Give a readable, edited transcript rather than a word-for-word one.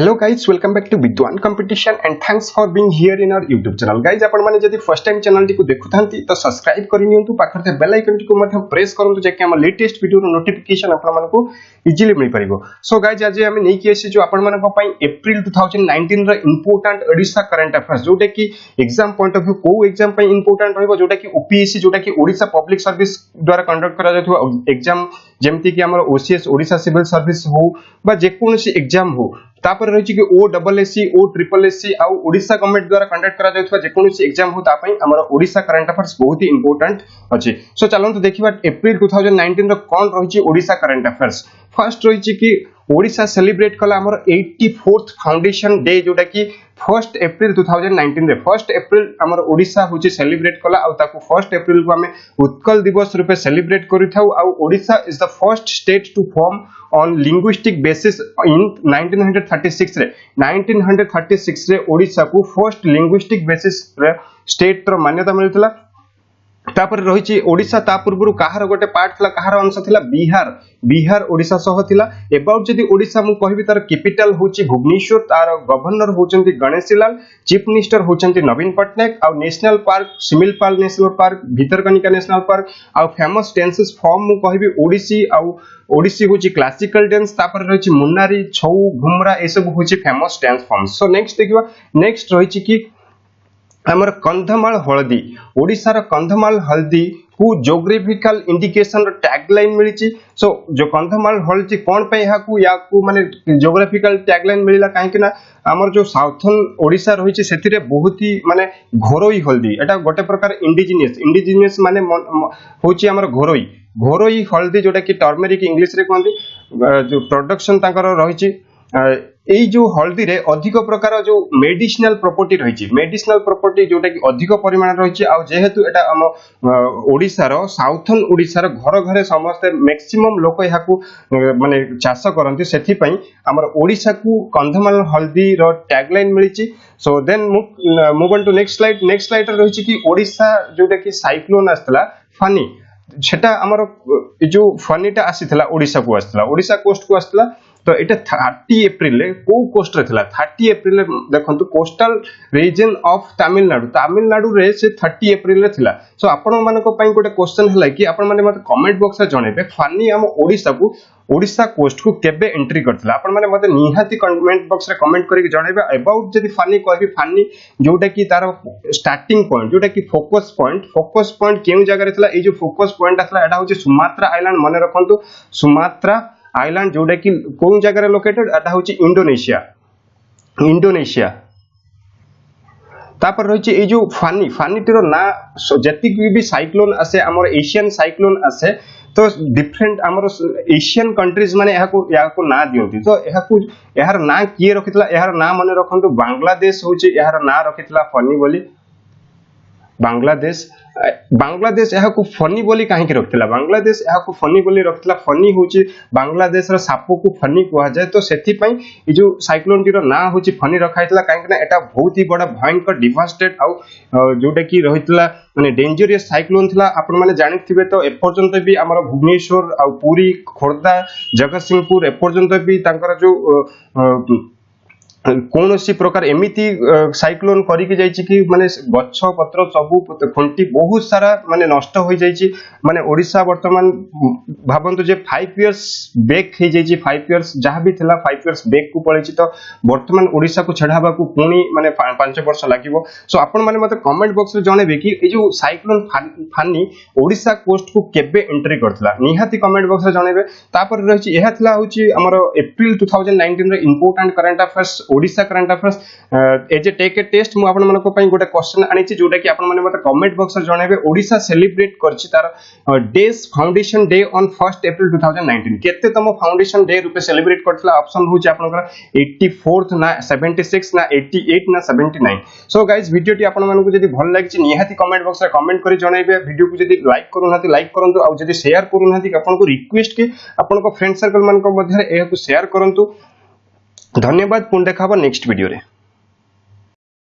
Hello guys, welcome back to VIDWAN Competition and thanks for being here in our YouTube channel. Guys, आपण माने जदि first time channel T को देखुथांती तो subscribe करि नियंतु, पाखर ते bell icon T को मध्य press करंतु जेके हम लेटेस्ट वीडियो रो नोटिफिकेशन आपण मानको इजीली मिल परिबो. सो गाइस, आज हम नै कि एसी जो आपण मानको पई अप्रैल 2019 रो इंपोर्टेंट ओडिशा करंट अफेयर्स जोटा कि एग्जाम पॉइंट ऑफ व्यू को एग्जाम पई इंपोर्टेंट रहबो, जोटा कि ओपीएससी जोटा कि ओडिशा पब्लिक सर्विस द्वारा कंडक्ट करा जाथो एग्जाम, जेमति कि हमर ओसीएस ओडिशा सिविल सर्विस हो बा जे कोनसी एग्जाम हो, तापर रही कि ओडब्ल्यूएससी ओट्रिपलएससी आ ओडिशा गवर्नमेंट द्वारा कंडक्ट करा जायथवा जे कोनसी एग्जाम हो ता पई हमर ओडिशा करंट अफेयर्स बहुत ही इंपोर्टेंट अछि. सो चलंतु देखिबा अप्रैल 2019 रो कोन रहिछि ओडिशा करंट अफेयर्स. फर्स्ट रहिछि कि ओडिशा सेलिब्रेट कला हमर 84th फाउंडेशन डे, जोटा कि 1st अप्रैल 2019 रे 1st अप्रैल हमर ओडिशा होछि सेलिब्रेट कला आ ताकू 1st अप्रैल को हमें उत्कल दिवस रूपे सेलिब्रेट करिथाउ. आ Odisha is the first state to form on linguistic basis in 1936 रे 1936 रे ओडिशा को फर्स्ट लिंग्विस्टिक बेसिस रे स्टेट रो मान्यता मिलतला. तापर रहिछि ओडिशा ता पूर्वरु काहार गोटे पार्ट थिला, काहार अंश थिला बिहार ओडिशा सह थिला. अबाउट जदि ओडिशा मु कहबि तार कैपिटल होछि भुवनेश्वर, तार गवर्नर होचंती गणेशीलाल, चीफ मिनिस्टर होचंती नवीन पटनायक, आ national park Similipal national park, Bhitarkanika national park, आ फेमस डांसेस फॉर्म मु कहबि ओडिसी आ ओडिसी होछि क्लासिकल डांस. तापर रहिछि मुन्नारी, छौ, घुमरा, ए सब होछि famous dance form. So next देखिबा, नेक्स्ट रहिछि कि हमर कंधमाल हल्दी, ओडिसा रो कंधमाल हल्दी को ज्योग्राफिकल इंडिकेशन रो टैगलाइन मिलिछि. सो जो कंधमाल हल्दी कोन पे या को माने ज्योग्राफिकल टैगलाइन मिलिला काहे कि ना हमर जो साउथर्न ओडिसा रहिछि सेतिरे बहुत ही माने घोरोई हल्दी, एटा गोटे प्रकार इंडिजिनियस माने होछि हमर घोरोई हल्दी, जोटा कि टर्मरिक इंग्लिश रे कहंती. जो प्रोडक्शन ताकर रहिछि एई जो हल्दी रे अधिक प्रकार जो मेडिसिनल प्रॉपर्टी जोटा कि अधिक परिमाण रहिछि. आ जेहेतु एटा हम ओडिसा रो साउथर्न ओडिसा रो घर घरे समस्त मैक्सिमम लोक याकू माने चाष करंती, सेथि पई हमर ओडिसा को कंधमाल हल्दी रो टैगलाइन मिलिछि. So then move on to next slide रहिछि कि ओडिसा जोटा कि साइक्लोन आस्तला फानी, सेटा हमर जो फानीटा आसीथला ओडिसा को आस्तला, ओडिसा कोस्ट को आस्तला. तो एटा 30 अप्रैल ले को कोस्ट रे थिला. 30 अप्रैल ले देखंतु कोस्टल रीजन ऑफ तमिलनाडु रे से 30 अप्रैल रे थिला. सो आपण मानको पई गोटे क्वेश्चन हला कि आपण माने मते कमेंट बॉक्स रे जणेबे फानी हम ओडिसा कोस्ट को केबे एंट्री करथिला. आपण माने मते निहाती कमेंट बॉक्स रे कमेंट करी जणेबे अबाउट जदी फानी कहबी फानी जोटा कि तार स्टार्टिंग पॉइंट, जोटा कि फोकस पॉइंट केउ जगह रे थिला. ए जो फोकस पॉइंट आथला एटा होची सुमात्रा आइलैंड, माने रखंतु सुमात्रा आइलैंड जोटा कि कोन जगह रे लोकेटेड, एटा होची इंडोनेशिया. तापर रहिछि ए जो फानी टिरो ना जति भी साइक्लोन आसे हमर एशियन साइक्लोन आसे तो डिफरेंट हमर एशियन कंट्रीज माने याको ना दियंती. तो यार ना किए रखितला, यार ना माने रखंतु बांग्लादेश होची यार ना रखितला फनी बोली. बांग्लादेश याको फनी बोली काहे कि रखितला, बांग्लादेश याको फनी बोली रखितला. फनी होची बांग्लादेश रो सापो को फनी कहवा जाय. तो सेथि पई ए जो साइक्लोन टिरो ना होची फनी रखाइतला, काहे कि ना एटा बहुत ही बड़ा भयंकर डिवास्टेड आ जोटा कि रहितला माने डेंजरियस साइक्लोन थिला. आपण माने जानिथिबे तो एपर्यंत भी हमर भुवनेश्वर आ पुरी, खोर्धा, जगतसिंहपुर एपर्यंत भी तांकर जो कोनोसी प्रकार एमिति साइक्लोन करी के जायछि कि माने गच्छ पत्र सबु खंटी बहुत सारा माने नष्ट होई जायछि. माने ओडिसा वर्तमान भाबंतु जे 5 इयर्स बैक हे जायछि, 5 इयर्स जहां भी थिला 5 इयर्स बैक को पळैछि. तो वर्तमान ओडिसा को छडाबा को पुणी माने 5 वर्ष लागिवो. सो आपण माने मते कमेंट बॉक्स रे जणेबे कि ए जो साइक्लोन फानी ओडिसा कोस्ट को केबे एंट्री करथला, निहाती कमेंट बॉक्स रे जणेबे. तापर रहिछि एहा थिला होछि हमर अप्रैल 2019 रे important current affairs Odisha current affairs. एज ए टेक ए टेस्ट मु आपण मानको पई गोटे क्वेश्चन आनिछि, जोटा कि आपण माने मते कमेंट बॉक्स रे जणेबे ओडिशा सेलिब्रेट करछि तार days foundation day on 1st अप्रैल 2019. केते तम फाउंडेशन डे रूपे सेलिब्रेट करथला. ऑप्शन होछि आपनकर 84th ना 76 ना 88 ना 79. सो गाइस, वीडियो टी आपण मानको जदी भल लागिछि निहाती कमेंट बॉक्स रे कमेंट करी जणेबे. वीडियो को जदी लाइक करूनाती लाइक करंतु, आ जदी शेयर करूनाती आपनको रिक्वेस्ट कि आपनको फ्रेंड सर्कल मानको मध्ये एहाकु शेयर करंतु. धन्यवाद. पुन देखा नेक्स्ट वीडियो रे.